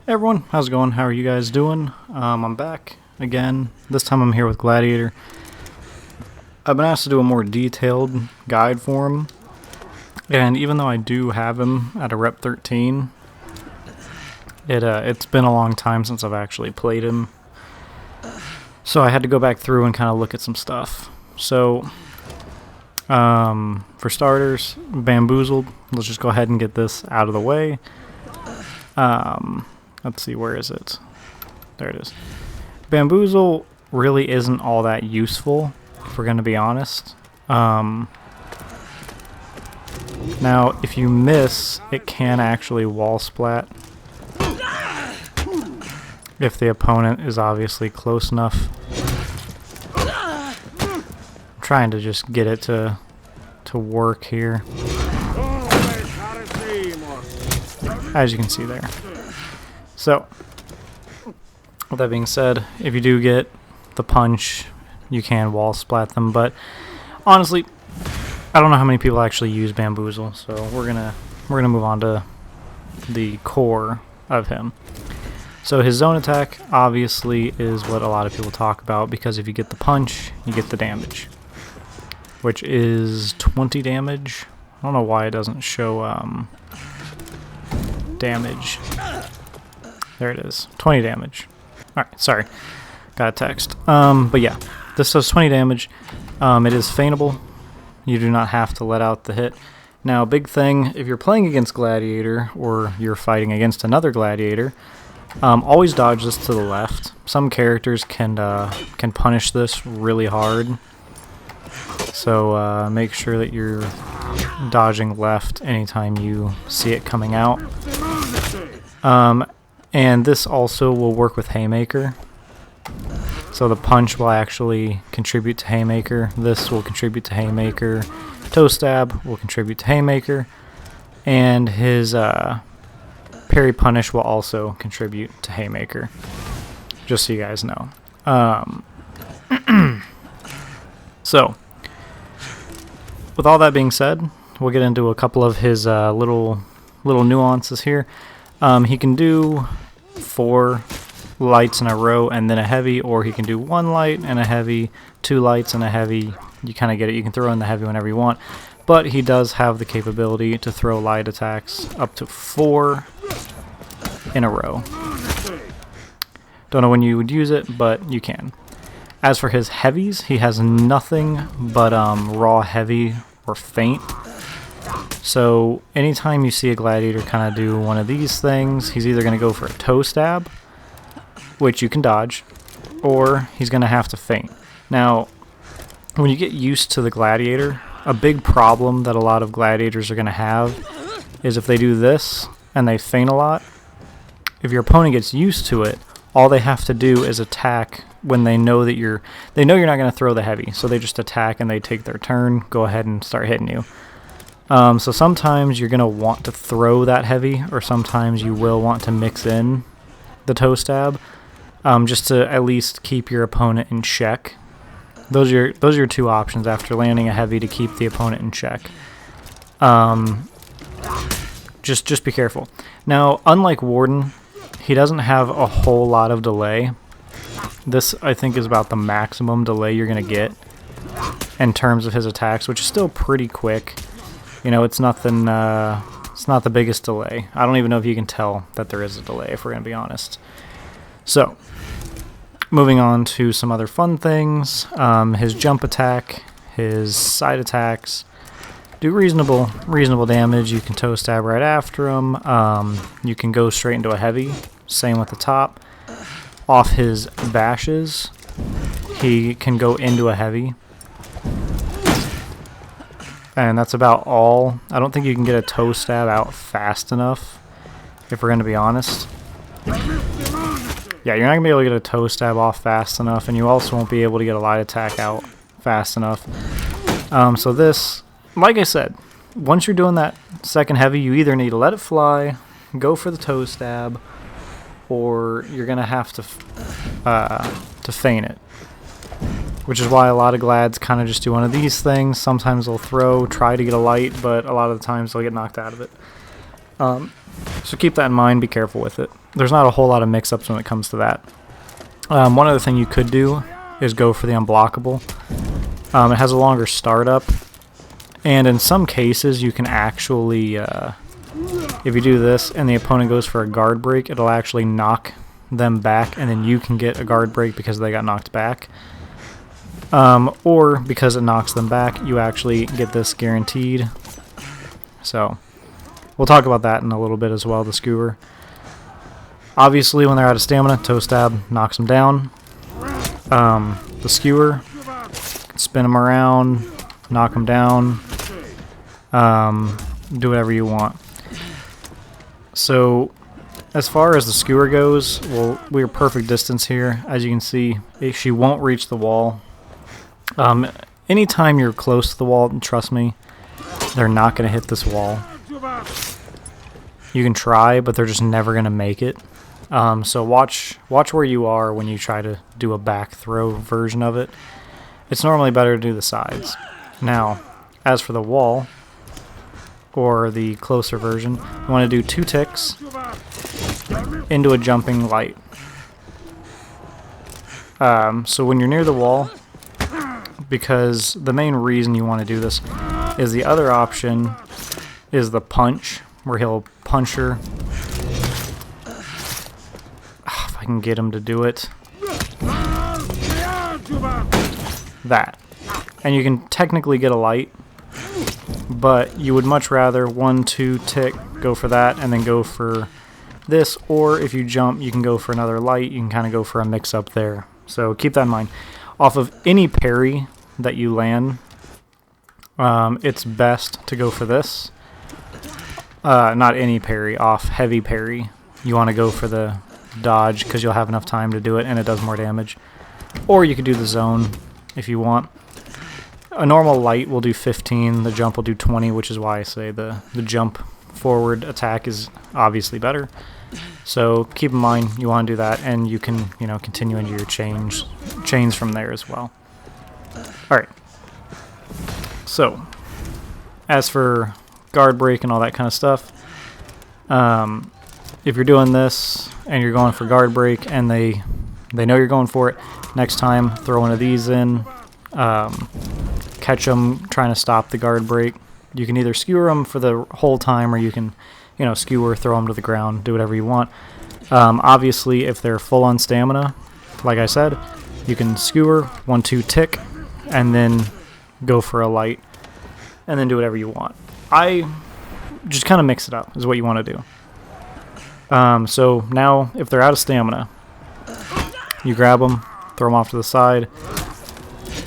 Hey everyone, how's it going? How are you guys doing? I'm back again. This time I'm here with Gladiator. I've been asked to do a more detailed guide for him, and even though I do have him at a rep 13, it's been a long time since I've actually played him, so I had to go back through and kind of look at some stuff. So, for starters, Bamboozled. Let's just go ahead and get this out of the way. Let's see, where is it? There it is. Bamboozle really isn't all that useful, if we're going to be honest. Now, if you miss, it can actually wall splat. If the opponent is obviously close enough. I'm trying to just get it to work here. As you can see there. So, with that being said, if you do get the punch, you can wall splat them, but honestly, I don't know how many people actually use Bamboozle, so we're gonna move on to the core of him. So his zone attack obviously is what a lot of people talk about, because if you get the punch, you get the damage, which is 20 damage. I don't know why it doesn't show damage. There it is, 20 damage. Alright, sorry, got a text. But yeah, this does 20 damage. It is feintable. You do not have to let out the hit. Now, big thing, if you're playing against Gladiator, or you're fighting against another Gladiator, always dodge this to the left. Some characters can punish this really hard. So make sure that you're dodging left anytime you see it coming out. And this also will work with Haymaker. So the punch will actually contribute to Haymaker. This will contribute to Haymaker. Toe stab will contribute to Haymaker. And his parry punish will also contribute to Haymaker. Just so you guys know. So, with all that being said, we'll get into a couple of his little nuances here. He can do 4 lights in a row and then a heavy, or he can do 1 light and a heavy, 2 lights and a heavy. You kind of get it. You can throw in the heavy whenever you want, but he does have the capability to throw light attacks up to 4 in a row. Don't know when you would use it, but you can. As for his heavies, he has nothing but raw heavy or feint. So anytime you see a Gladiator kind of do one of these things, he's either going to go for a toe stab, which you can dodge, or he's going to have to feint. Now, when you get used to the Gladiator, a big problem that a lot of Gladiators are going to have is if they do this and they feint a lot, if your opponent gets used to it, all they have to do is attack when they know that you're not going to throw the heavy. So they just attack and they take their turn, go ahead and start hitting you. So sometimes you're going to want to throw that heavy, or sometimes you will want to mix in the toe stab, just to at least keep your opponent in check. Those are your 2 options after landing a heavy to keep the opponent in check. Just be careful. Now, unlike Warden, he doesn't have a whole lot of delay. This, I think, is about the maximum delay you're going to get in terms of his attacks, which is still pretty quick. You know, it's nothing. It's not the biggest delay. I don't even know if you can tell that there is a delay, if we're going to be honest. So, moving on to some other fun things. His jump attack, his side attacks do reasonable damage. You can toe stab right after him. You can go straight into a heavy. Same with the top. Off his bashes, he can go into a heavy. And that's about all. I don't think you can get a toe stab out fast enough, if we're going to be honest. Yeah, you're not going to be able to get a toe stab off fast enough, and you also won't be able to get a light attack out fast enough. So this, like I said, once you're doing that second heavy, you either need to let it fly, go for the toe stab, or you're going to have to feint it. Which is why a lot of Glads kind of just do one of these things. Sometimes they'll try to get a light, but a lot of the times they'll get knocked out of it. So keep that in mind, be careful with it. There's not a whole lot of mix-ups when it comes to that. One other thing you could do is go for the unblockable. It has a longer startup, and in some cases you can actually, if you do this and the opponent goes for a guard break, it'll actually knock them back, and then you can get a guard break because they got knocked back. Or because it knocks them back, you actually get this guaranteed. So we'll talk about that in a little bit as well, the skewer. Obviously, when they're out of stamina, toe stab knocks them down. The skewer, spin them around, knock them down, do whatever you want. So, as far as the skewer goes, well, we're perfect distance here. As you can see, she won't reach the wall. Anytime you're close to the wall, trust me, they're not going to hit this wall. You can try, but they're just never going to make it. So watch where you are when you try to do a back throw version of it. It's normally better to do the sides. Now, as for the wall, or the closer version, you want to do 2 ticks into a jumping light. So when you're near the wall, because the main reason you want to do this is the other option is the punch, where he'll punch her. If I can get him to do it. That. And you can technically get a light, but you would much rather 1, 2 tick, go for that, and then go for this, or if you jump, you can go for another light. You can kind of go for a mix-up there. So keep that in mind. Off of any parry that you land, it's best to go for this. Not any parry, off heavy parry. You want to go for the dodge because you'll have enough time to do it and it does more damage. Or you could do the zone if you want. A normal light will do 15, the jump will do 20, which is why I say the jump forward attack is obviously better. So keep in mind you want to do that, and you can, continue into your chains from there as well. Alright. So, as for guard break and all that kind of stuff, if you're doing this and you're going for guard break and they know you're going for it, next time throw one of these in, catch them trying to stop the guard break. You can either skewer them for the whole time, or you can, skewer, throw them to the ground, do whatever you want. Obviously, if they're full on stamina, like I said, you can skewer, 1, 2 tick, and then go for a light, and then do whatever you want. I just kind of mix it up, is what you want to do. So now, if they're out of stamina, you grab them, throw them off to the side.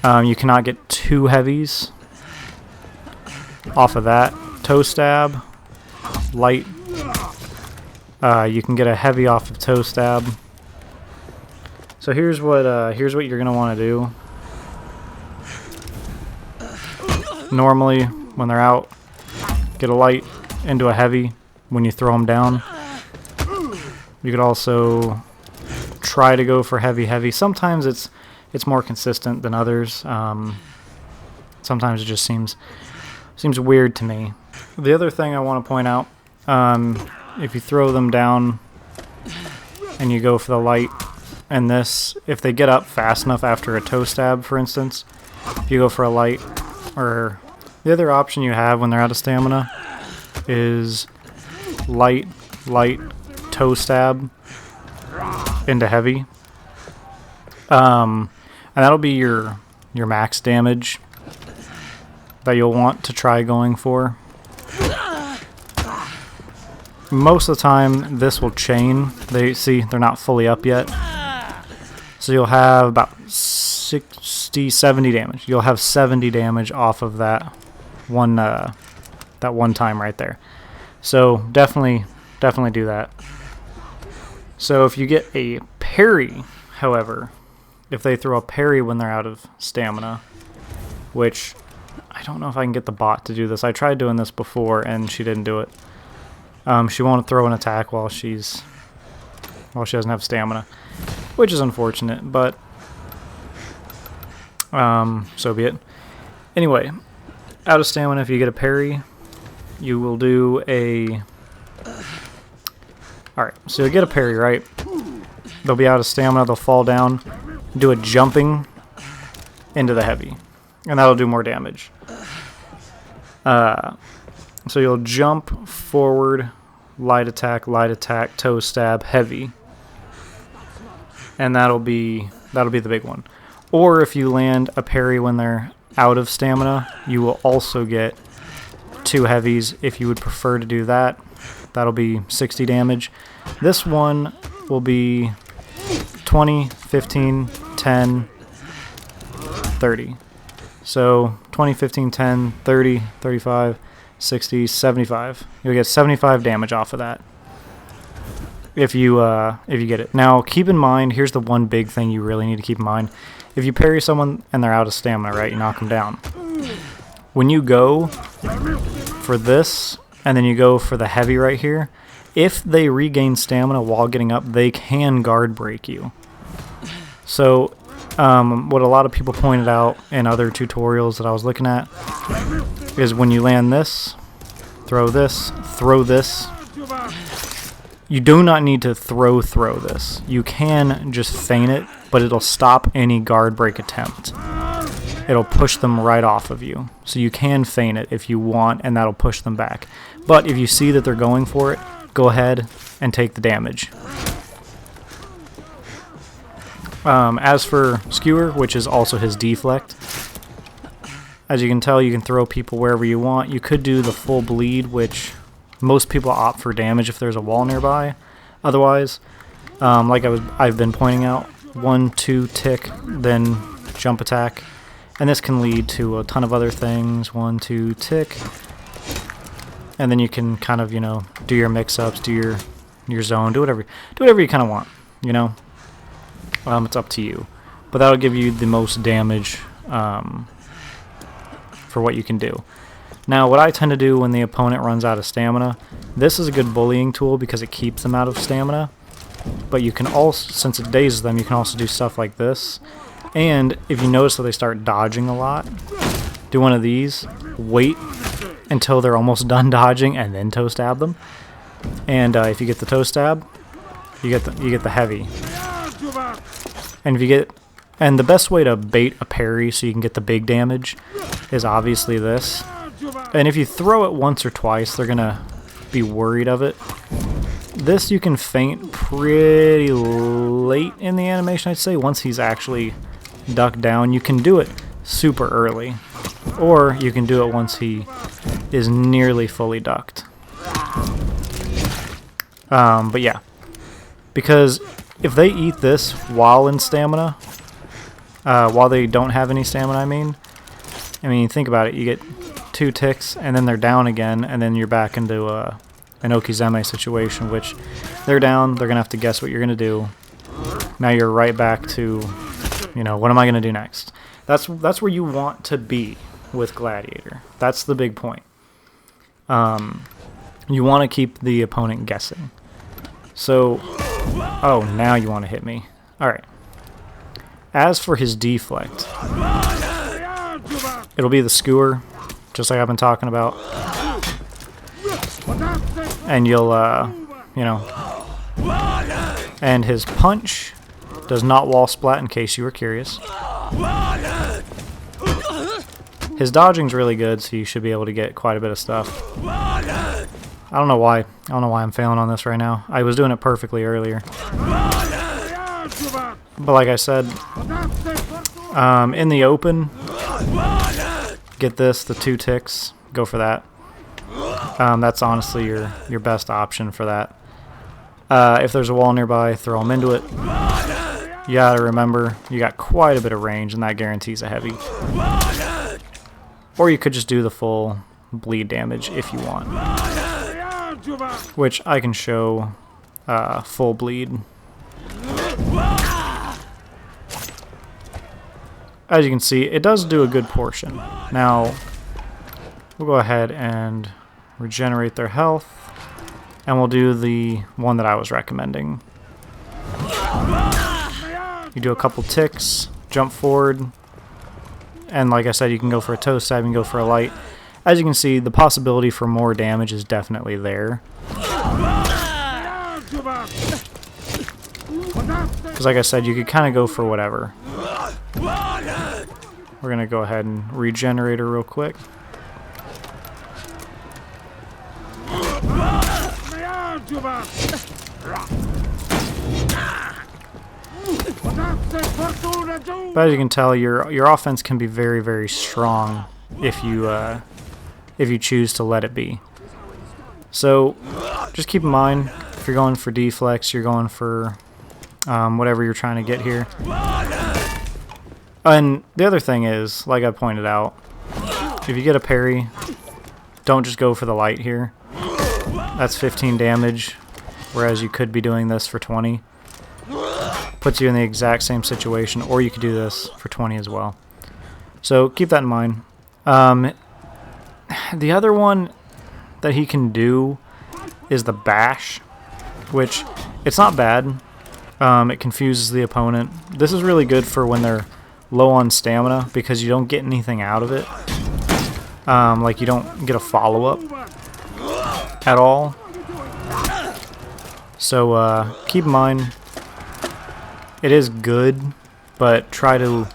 You cannot get 2 heavies off of that. Toe stab, light. You can get a heavy off of toe stab. So here's what you're gonna want to do. Normally, when they're out, get a light into a heavy when you throw them down. You could also try to go for heavy. Sometimes it's more consistent than others. Sometimes it just seems weird to me. The other thing I want to point out, if you throw them down and you go for the light and this, if they get up fast enough after a toe stab, for instance, if you go for a light, or the other option you have when they're out of stamina is light, toe stab into heavy. And that'll be your max damage that you'll want to try going for. Most of the time this will chain. They're not fully up yet. So you'll have about 60, 70 damage. You'll have 70 damage off of that one time right there. So definitely do that. So if you get a parry, however, if they throw a parry when they're out of stamina, which I don't know if I can get the bot to do this. I tried doing this before and she didn't do it. She won't throw an attack while she doesn't have stamina, which is unfortunate, but so be it. Anyway, out of stamina, if you get a parry, you will do a Alright, so you'll get a parry, right? They'll be out of stamina, they'll fall down, do a jumping into the heavy, and that'll do more damage. So you'll jump forward, light attack, toe stab, heavy, and that'll be the big one. Or if you land a parry when they're out of stamina, you will also get 2 heavies if you would prefer to do that. That'll be 60 damage. This one will be 20, 15, 10, 30. So 20, 15, 10, 30, 35, 60, 75. You'll get 75 damage off of that if you get it. Now keep in mind, here's the one big thing you really need to keep in mind. If you parry someone and they're out of stamina, right, you knock them down. When you go for this and then you go for the heavy right here, if they regain stamina while getting up, they can guard break you. So what a lot of people pointed out in other tutorials that I was looking at is when you land this, throw this, you do not need to throw this. You can just feint it, but it'll stop any guard break attempt. It'll push them right off of you. So you can feint it if you want, and that'll push them back. But if you see that they're going for it, go ahead and take the damage. As for Skewer, which is also his deflect, as you can tell, you can throw people wherever you want. You could do the full bleed, which most people opt for damage if there's a wall nearby. Otherwise, like I've been pointing out, 1, 2 tick, then jump attack, and this can lead to a ton of other things. 1, 2 tick, and then you can kind of, you know, do your mix-ups, do your zone, do whatever you kind of want, you know. It's up to you, but that'll give you the most damage for what you can do. Now, what I tend to do when the opponent runs out of stamina, this is a good bullying tool because it keeps them out of stamina, but you can also, since it dazes them, you can also do stuff like this. And if you notice that they start dodging a lot, do one of these, wait until they're almost done dodging, and then toe stab them. And if you get the toe stab, you get the heavy. And the best way to bait a parry so you can get the big damage is obviously this. And if you throw it once or twice, they're gonna be worried of it. This you can feint pretty late in the animation, I'd say. Once he's actually ducked down, you can do it super early, or you can do it once he is nearly fully ducked. But yeah, because if they eat this while in stamina, while they don't have any stamina, I mean, think about it. You get 2 ticks, and then they're down again, and then you're back into an Okizeme situation, which they're down, they're going to have to guess what you're going to do. Now you're right back to, you know, what am I going to do next? That's where you want to be with Gladiator. That's the big point. You want to keep the opponent guessing. So, oh, now you want to hit me. Alright. As for his deflect, it'll be the Skewer, just like I've been talking about. And you'll, you know. And his punch does not wall splat, in case you were curious. His dodging's really good, so you should be able to get quite a bit of stuff. I don't know why I'm failing on this right now. I was doing it perfectly earlier. But like I said, in the open, get this, the 2 ticks, go for that. That's honestly your best option for that. If there's a wall nearby, throw them into it. You gotta remember, you got quite a bit of range, and that guarantees a heavy. Or you could just do the full bleed damage if you want, which I can show full bleed. As you can see, it does do a good portion. Now, we'll go ahead and regenerate their health, and we'll do the one that I was recommending. You do a couple ticks, jump forward, and like I said, you can go for a toe stab, you can go for a light. As you can see, the possibility for more damage is definitely there. Because like I said, you could kind of go for whatever. We're going to go ahead and regenerate her real quick. But as you can tell, your offense can be very, very strong if you choose to let it be. So just keep in mind, if you're going for deflex, you're going for whatever you're trying to get here. And the other thing is, like I pointed out, if you get a parry, don't just go for the light here. That's 15 damage, whereas you could be doing this for 20. Puts you in the exact same situation, or you could do this for 20 as well. So keep that in mind. The other one that he can do is the bash, which it's not bad. It confuses the opponent. This is really good for when they're low on stamina because you don't get anything out of it. Like you don't get a follow-up at all. So keep in mind, it is good, but try to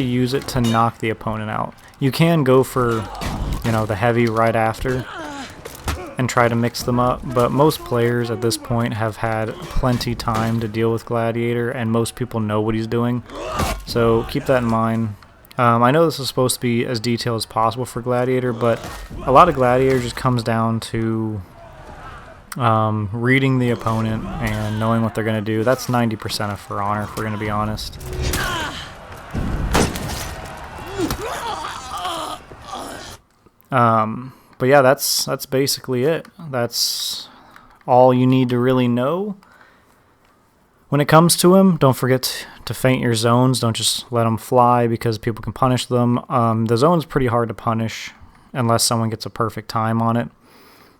use it to knock the opponent out. You can go for, you know, the heavy right after and try to mix them up, but most players at this point have had plenty time to deal with Gladiator, and most people know what he's doing. So keep that in mind. I know this is supposed to be as detailed as possible for Gladiator, but a lot of Gladiator just comes down to reading the opponent and knowing what they're going to do. That's 90% of For Honor, if we're going to be honest. But yeah, that's basically it. That's all you need to really know. When it comes to him, don't forget to feint your zones. Don't just let them fly because people can punish them. The zone's pretty hard to punish unless someone gets a perfect time on it.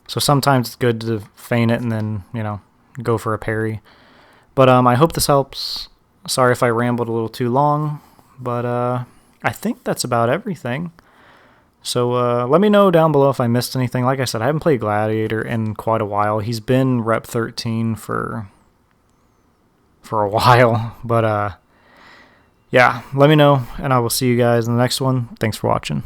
So sometimes it's good to feint it and then, you know, go for a parry. But I hope this helps. Sorry if I rambled a little too long, but I think that's about everything. So let me know down below if I missed anything. Like I said, I haven't played Gladiator in quite a while. He's been Rep 13 for a while. But yeah, let me know, and I will see you guys in the next one. Thanks for watching.